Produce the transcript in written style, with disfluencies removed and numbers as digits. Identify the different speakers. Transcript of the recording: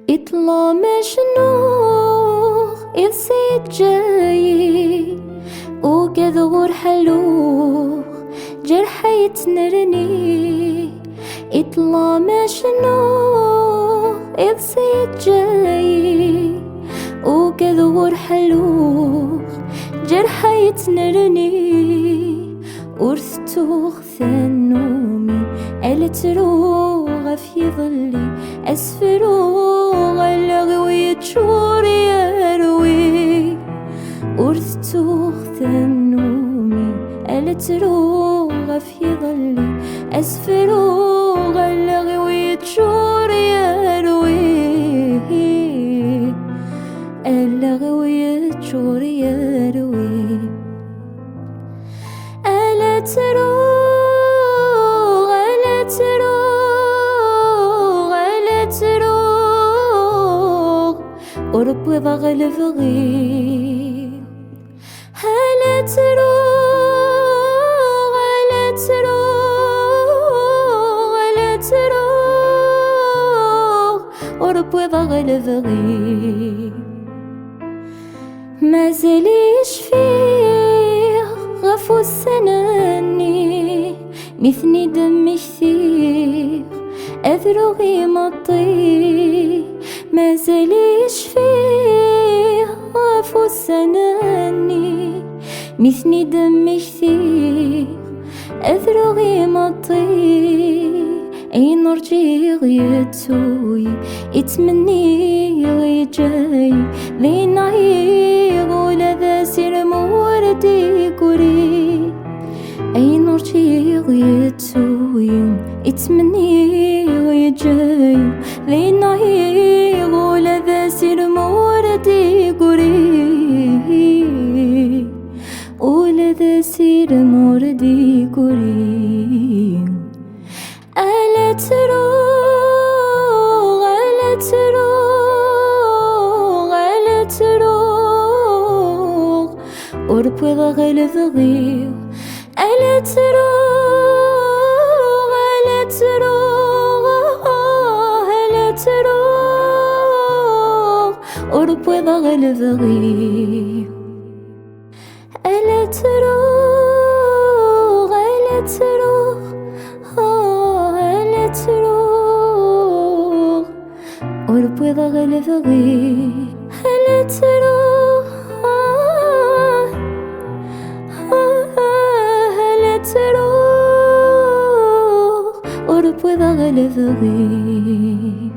Speaker 1: اطلع مشنوق يصيد جاي وكذغور حلوق جرح يتنرني. اطلع مشنوق يصيد جاي وكذغور حلوق جرح يتنرني. ورثتوخ ثنومي التروغ في ظلي أسفروغ اللغوي تشوري أروي. ورثتوخ ثنومي التروغ في ظلي أسفروغ اللغوي تشوري أروي. اللغوي تشوري أروي. ألا تروغ ألا تروغ ألا تروغ وربي ضغل فغيب. ألا تروغ ألا تروغ ألا تروغ وربي ضغل فغيب. ما زاليش فيه غفو السناني مثني دم كثير أذرغي مطي. ما زاليش فيه غفو السناني مثني دم كثير أذرغي مطي. أي نرجي غيتوي يتمني غيجاي ذين عيغ ولا سير موردي كوري. أي نرجي غيتوي يتمني غيجاي ذين عيغ ولا سير موردي كوري. ولا سير موردي كوري. ألا تروغ ألا تروغ ألا تروغ وربي ضغل فغيب. ألا تروغ ألا تروغ ألا تروغ وربي ضغل فغيب. ألا تروغ ألا تروغ ألا تروغ وربي ضغل فغيب. ألا تروغ ألا تروغ وربي ضغل فغيب.